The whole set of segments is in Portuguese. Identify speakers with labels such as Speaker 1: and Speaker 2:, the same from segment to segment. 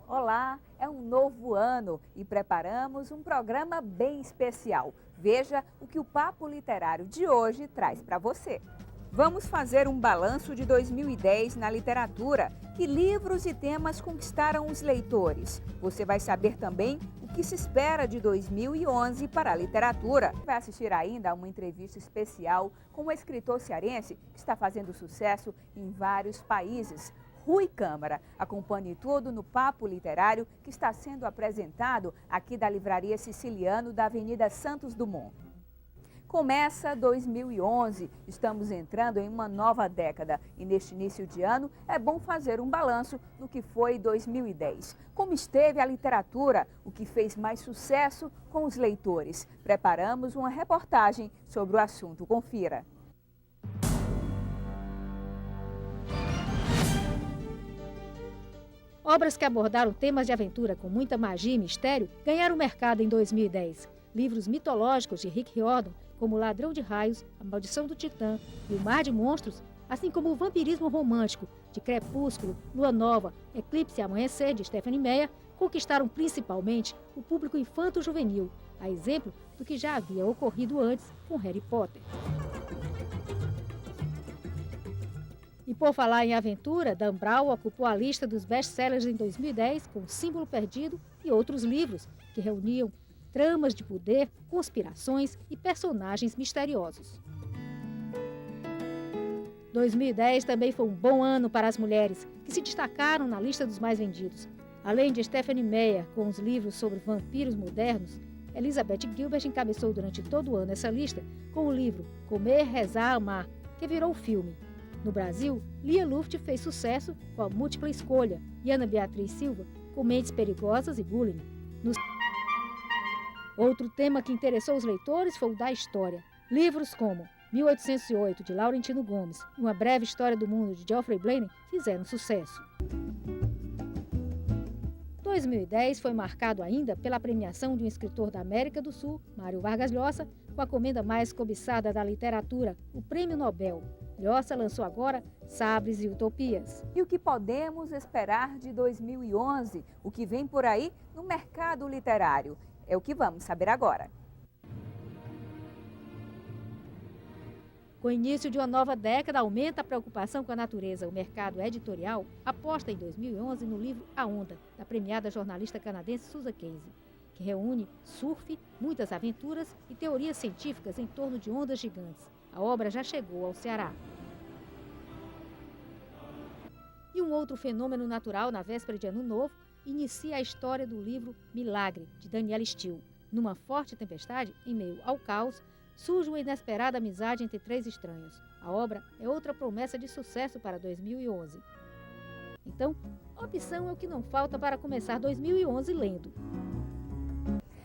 Speaker 1: Olá, é um novo ano e preparamos um programa bem especial. Veja o que o Papo Literário de hoje traz para você. Vamos fazer um balanço de 2010 na literatura. Que livros e temas conquistaram os leitores? Você vai saber também o que se espera de 2011 para a literatura. Vai assistir ainda a uma entrevista especial com o escritor cearense que está fazendo sucesso em vários países. Rui Câmara. Acompanhe tudo no Papo Literário que está sendo apresentado aqui da Livraria Siciliano da Avenida Santos Dumont. Começa 2011, estamos entrando em uma nova década e neste início de ano é bom fazer um balanço do que foi 2010. Como esteve a literatura, o que fez mais sucesso com os leitores. Preparamos uma reportagem sobre o assunto, confira.
Speaker 2: Obras que abordaram temas de aventura com muita magia e mistério ganharam mercado em 2010. Livros mitológicos de Rick Riordan, como O Ladrão de Raios, A Maldição do Titã e O Mar de Monstros, assim como O Vampirismo Romântico, de Crepúsculo, Lua Nova, Eclipse e Amanhecer, de Stephanie Meyer, conquistaram principalmente o público infanto-juvenil, a exemplo do que já havia ocorrido antes com Harry Potter. E por falar em aventura, Dan Brown ocupou a lista dos best-sellers em 2010 com O Símbolo Perdido e outros livros que reuniam tramas de poder, conspirações e personagens misteriosos. 2010 também foi um bom ano para as mulheres, que se destacaram na lista dos mais vendidos. Além de Stephanie Meyer, com os livros sobre vampiros modernos, Elizabeth Gilbert encabeçou durante todo o ano essa lista com o livro Comer, Rezar, Amar, que virou filme. No Brasil, Lia Luft fez sucesso com A Múltipla Escolha e Ana Beatriz Silva com Mentes Perigosas e Bullying. Outro tema que interessou os leitores foi o da história. Livros como 1808, de Laurentino Gomes, e Uma Breve História do Mundo, de Geoffrey Blaney, fizeram sucesso. 2010 foi marcado ainda pela premiação de um escritor da América do Sul, Mário Vargas Llosa, com a comenda mais cobiçada da literatura, o Prêmio Nobel. Llosa lançou agora Sabres e Utopias.
Speaker 1: E o que podemos esperar de 2011? O que vem por aí no mercado literário? É o que vamos saber agora.
Speaker 2: Com o início de uma nova década, aumenta a preocupação com a natureza. O mercado editorial aposta em 2011 no livro A Onda, da premiada jornalista canadense Susan Casey, que reúne surf, muitas aventuras e teorias científicas em torno de ondas gigantes. A obra já chegou ao Ceará. E um outro fenômeno natural na véspera de Ano Novo inicia a história do livro Milagre, de Danielle Steel. Numa forte tempestade, em meio ao caos, surge uma inesperada amizade entre três estranhos. A obra é outra promessa de sucesso para 2011. Então, opção é o que não falta para começar 2011 lendo.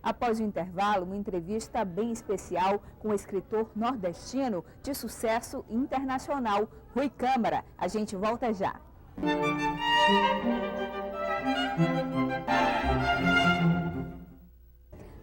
Speaker 1: Após o intervalo, uma entrevista bem especial com o escritor nordestino de sucesso internacional, Rui Câmara. A gente volta já.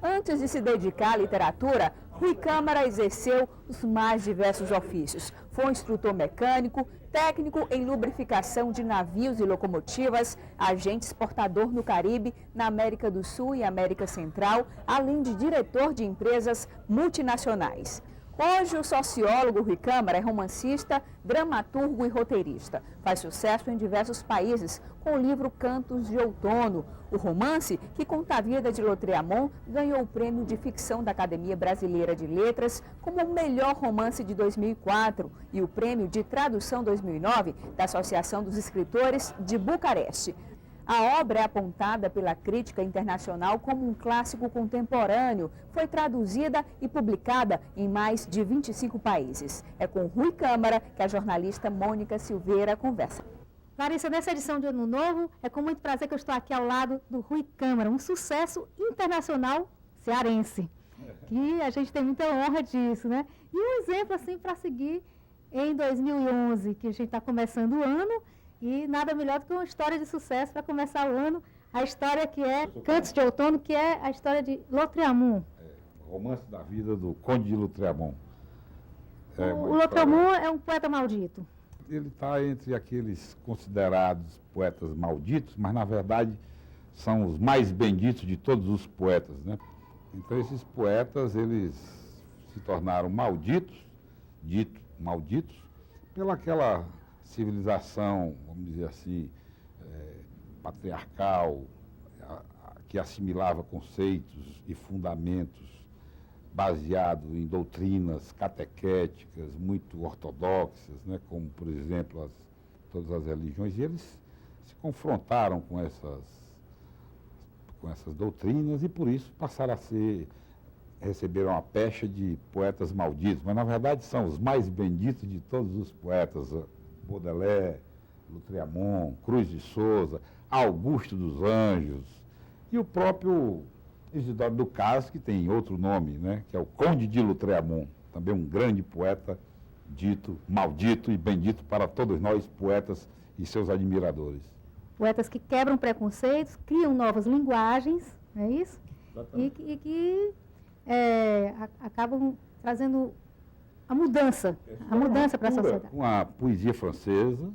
Speaker 1: Antes de se dedicar à literatura, Rui Câmara exerceu os mais diversos ofícios. Foi um instrutor mecânico, técnico em lubrificação de navios e locomotivas, agente exportador no Caribe, na América do Sul e América Central, além de diretor de empresas multinacionais. Hoje, o sociólogo Rui Câmara é romancista, dramaturgo e roteirista. Faz sucesso em diversos países com o livro Cantos de Outono. O romance, que conta a vida de Lautréamont, ganhou o prêmio de ficção da Academia Brasileira de Letras como o melhor romance de 2004 e o prêmio de tradução 2009 da Associação dos Escritores de Bucareste. A obra é apontada pela crítica internacional como um clássico contemporâneo. Foi traduzida e publicada em mais de 25 países. É com Rui Câmara que a jornalista Mônica Silveira conversa.
Speaker 2: Larissa, nessa edição de Ano Novo, é com muito prazer que eu estou aqui ao lado do Rui Câmara, um sucesso internacional cearense. E a gente tem muita honra disso, né? E um exemplo assim para seguir em 2011, que a gente está começando o ano. E nada melhor do que uma história de sucesso para começar o ano a história que é Cantos de Outono, que é a história de Lautréamont.
Speaker 3: Romance da vida do Conde de Lautréamont.
Speaker 2: O Lautréamont é um poeta maldito.
Speaker 3: Ele está entre aqueles considerados poetas malditos, mas na verdade são os mais benditos de todos os poetas, né? Então esses poetas, eles se tornaram malditos, malditos, pelaquela civilização, vamos dizer assim, patriarcal, que assimilava conceitos e fundamentos baseado em doutrinas catequéticas muito ortodoxas, né, como, por exemplo, todas as religiões, e eles se confrontaram com essas doutrinas e, por isso, passaram a receberam a pecha de poetas malditos, mas, na verdade, são os mais benditos de todos os poetas, Baudelaire, Lautréamont, Cruz de Souza, Augusto dos Anjos, e o próprio Isidoro Ducas, que tem outro nome, né, que é o Conde de Lautréamont, também um grande poeta dito, maldito e bendito para todos nós, poetas e seus admiradores.
Speaker 2: Poetas que quebram preconceitos, criam novas linguagens, não é isso? E que acabam trazendo a mudança para a sociedade.
Speaker 3: Com a poesia francesa,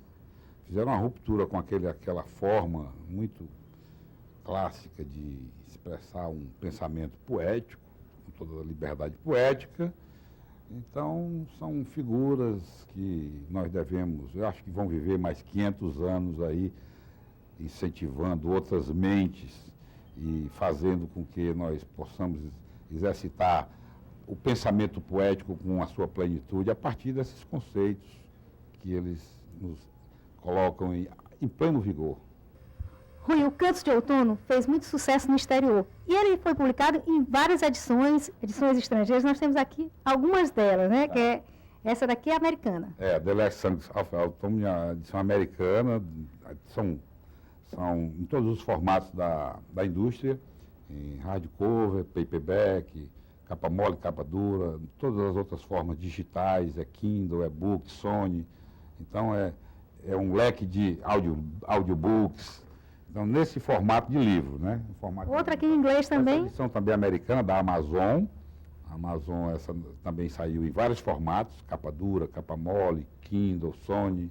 Speaker 3: fizeram uma ruptura com aquela forma muito clássica de expressar um pensamento poético, com toda a liberdade poética. Então, são figuras que nós devemos, eu acho que vão viver mais 500 anos aí, incentivando outras mentes e fazendo com que nós possamos exercitar o pensamento poético com a sua plenitude a partir desses conceitos que eles nos colocam em pleno vigor.
Speaker 2: Rui, o Cantos de Outono fez muito sucesso no exterior e ele foi publicado em várias edições estrangeiras. Nós temos aqui algumas delas, né? Que é, essa daqui é americana.
Speaker 3: The Lessons of Autumn, a edição americana, são em todos os formatos da indústria, em hardcover, paperback, capa mole, capa dura, todas as outras formas digitais, Kindle, e-book, Sony. Então é um leque de audiobooks. Então, nesse formato de livro, né?
Speaker 2: Outra aqui em inglês também.
Speaker 3: Essa edição também americana, da Amazon. A Amazon, essa também saiu em vários formatos, capa dura, capa mole, Kindle, Sony.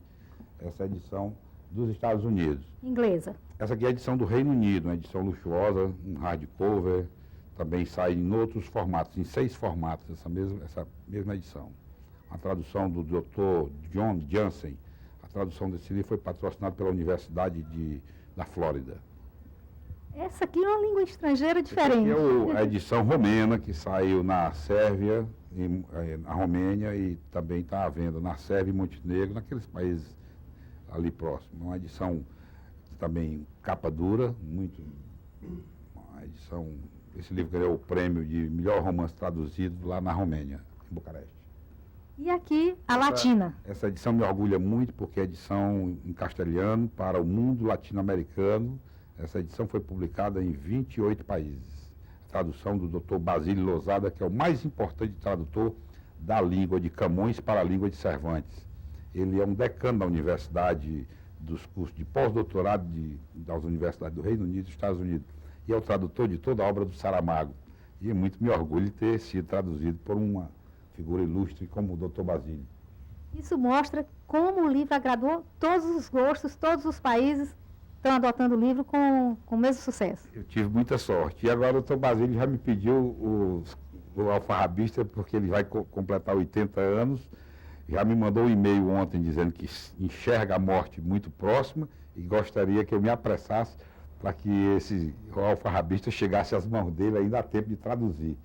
Speaker 3: Essa edição dos Estados Unidos.
Speaker 2: Inglesa.
Speaker 3: Essa aqui é a edição do Reino Unido, uma edição luxuosa, um hardcover. Também sai em outros formatos, em 6 formatos, essa mesma edição. A tradução do Dr. John Jansen. A tradução desse livro foi patrocinada pela Universidade da Flórida.
Speaker 2: Essa aqui é uma língua estrangeira diferente.
Speaker 3: Essa aqui é a edição romena, que saiu na Sérvia, na Romênia, e também está à venda na Sérvia e Montenegro, naqueles países ali próximos. Uma edição também capa dura, uma edição. Esse livro ganhou o prêmio de melhor romance traduzido lá na Romênia, em Bucareste.
Speaker 2: E aqui, a latina.
Speaker 3: Essa edição me orgulha muito, porque é edição em castelhano para o mundo latino-americano. Essa edição foi publicada em 28 países. A tradução do Dr. Basílio Losada, que é o mais importante tradutor da língua de Camões para a língua de Cervantes. Ele é um decano da universidade, dos cursos de pós-doutorado das universidades do Reino Unido e dos Estados Unidos. E é o tradutor de toda a obra do Saramago. E muito me orgulho de ter sido traduzido por uma figura ilustre como o Dr. Basílio.
Speaker 2: Isso mostra como o livro agradou todos os gostos, todos os países estão adotando o livro com o mesmo sucesso.
Speaker 3: Eu tive muita sorte. E agora o Dr. Basílio já me pediu o alfarrabista, porque ele vai completar 80 anos. Já me mandou um e-mail ontem dizendo que enxerga a morte muito próxima e gostaria que eu me apressasse para que o alfarrabista chegasse às mãos dele ainda há tempo de traduzir.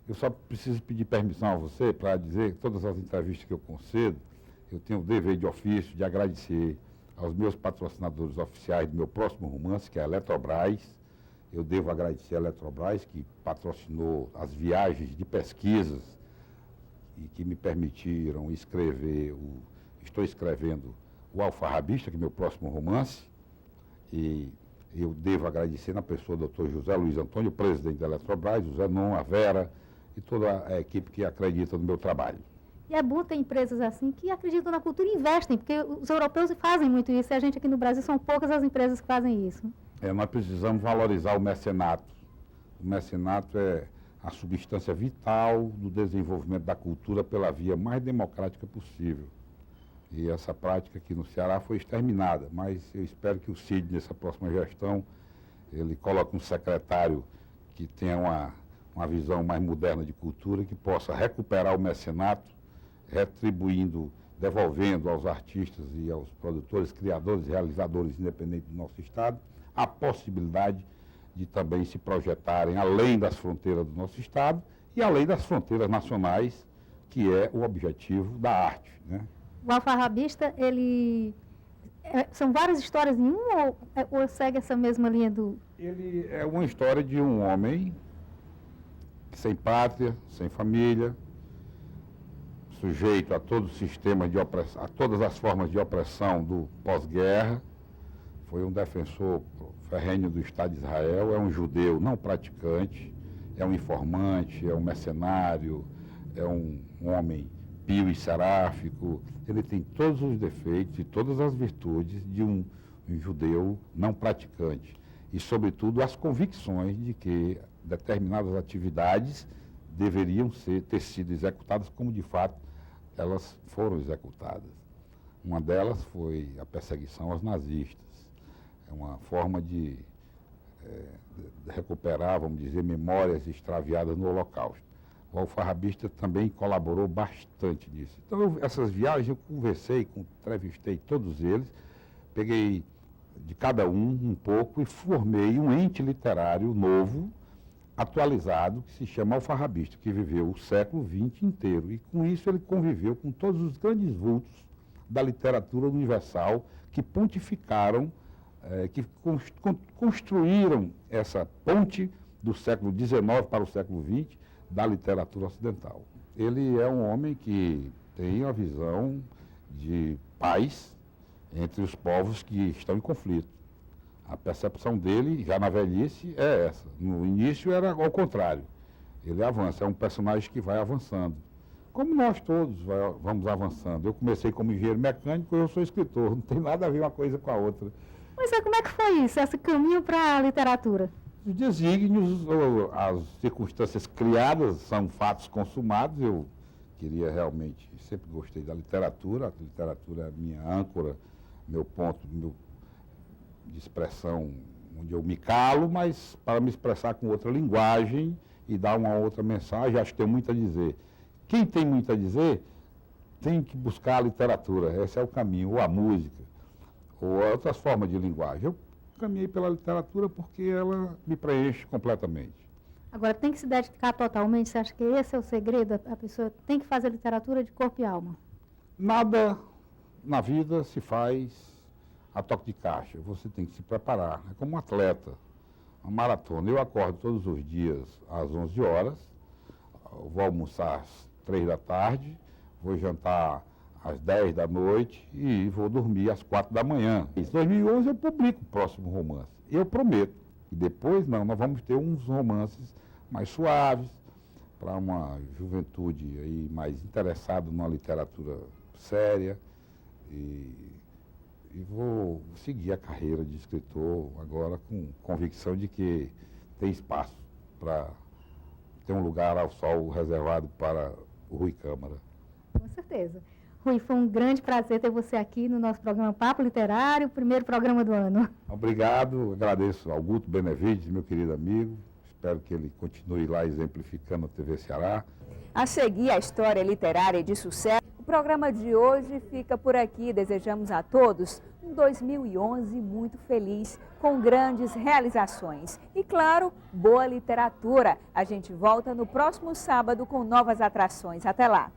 Speaker 3: Eu só preciso pedir permissão a você para dizer que todas as entrevistas que eu concedo, eu tenho o dever de ofício de agradecer aos meus patrocinadores oficiais do meu próximo romance, que é a Eletrobras. Eu devo agradecer a Eletrobras, que patrocinou as viagens de pesquisas e que me permitiram escrever, estou escrevendo o Alfarrabista, que é meu próximo romance, e eu devo agradecer na pessoa do Dr. José Luiz Antônio, presidente da Eletrobras, o Zenon, a Vera e toda a equipe que acredita no meu trabalho.
Speaker 2: E é bom ter empresas assim que acreditam na cultura e investem, porque os europeus fazem muito isso, e a gente aqui no Brasil são poucas as empresas que fazem isso.
Speaker 3: Nós precisamos valorizar o mecenato. O mecenato é a substância vital do desenvolvimento da cultura pela via mais democrática possível. E essa prática aqui no Ceará foi exterminada, mas eu espero que o Cid, nessa próxima gestão, ele coloque um secretário que tenha uma visão mais moderna de cultura, que possa recuperar o mecenato, retribuindo, devolvendo aos artistas e aos produtores, criadores e realizadores independentes do nosso Estado, a possibilidade de também se projetarem além das fronteiras do nosso Estado e além das fronteiras nacionais, que é o objetivo da arte, né?
Speaker 2: O Alfarrabista, são várias histórias em um ou segue essa mesma linha do...
Speaker 3: Ele é uma história de um homem sem pátria, sem família, sujeito a todo o sistema de opressão, a todas as formas de opressão do pós-guerra. Foi um defensor ferrenho do Estado de Israel, é um judeu não praticante, é um informante, é um mercenário, é um homem pio e seráfico. Ele tem todos os defeitos e todas as virtudes de um judeu não praticante. E, sobretudo, as convicções de que determinadas atividades deveriam ter sido executadas como, de fato, elas foram executadas. Uma delas foi a perseguição aos nazistas. É uma forma de recuperar, vamos dizer, memórias extraviadas no Holocausto. O Alfarrabista também colaborou bastante nisso. Então, essas viagens eu conversei, entrevistei todos eles, peguei de cada um pouco e formei um ente literário novo, atualizado, que se chama Alfarrabista, que viveu o século XX inteiro. E com isso ele conviveu com todos os grandes vultos da literatura universal que pontificaram, que construíram essa ponte do século XIX para o século XX da literatura ocidental. Ele é um homem que tem a visão de paz entre os povos que estão em conflito. A percepção dele, já na velhice, é essa. No início era ao contrário. Ele avança, é um personagem que vai avançando. Como nós todos vamos avançando. Eu comecei como engenheiro mecânico, eu sou escritor, não tem nada a ver uma coisa com a outra.
Speaker 2: Mas como é que foi isso, esse caminho para a literatura?
Speaker 3: Os desígnios, as circunstâncias criadas são fatos consumados. Eu queria realmente, sempre gostei da literatura, a literatura é a minha âncora, meu ponto de expressão, onde eu me calo, mas para me expressar com outra linguagem e dar uma outra mensagem, acho que tem muito a dizer. Quem tem muito a dizer, tem que buscar a literatura, esse é o caminho, ou a música, ou outras formas de linguagem. Eu caminhei pela literatura porque ela me preenche completamente.
Speaker 2: Agora, tem que se dedicar totalmente? Você acha que esse é o segredo? A pessoa tem que fazer literatura de corpo e alma?
Speaker 3: Nada na vida se faz a toque de caixa. Você tem que se preparar. É como um atleta, uma maratona. Eu acordo todos os dias às 11 horas, vou almoçar às 3 da tarde, vou jantar às 10 da noite e vou dormir às 4 da manhã. Em 2011 eu publico o próximo romance. Eu prometo. E depois, nós vamos ter uns romances mais suaves, para uma juventude aí mais interessada numa literatura séria. E vou seguir a carreira de escritor agora com convicção de que tem espaço para ter um lugar ao sol reservado para o Rui Câmara.
Speaker 2: Com certeza. Rui, foi um grande prazer ter você aqui no nosso programa Papo Literário, primeiro programa do ano.
Speaker 3: Obrigado, agradeço ao Guto Benevides, meu querido amigo. Espero que ele continue lá exemplificando a TV Ceará.
Speaker 1: A seguir a história literária de sucesso, o programa de hoje fica por aqui. Desejamos a todos um 2011 muito feliz, com grandes realizações. E, claro, boa literatura. A gente volta no próximo sábado com novas atrações. Até lá!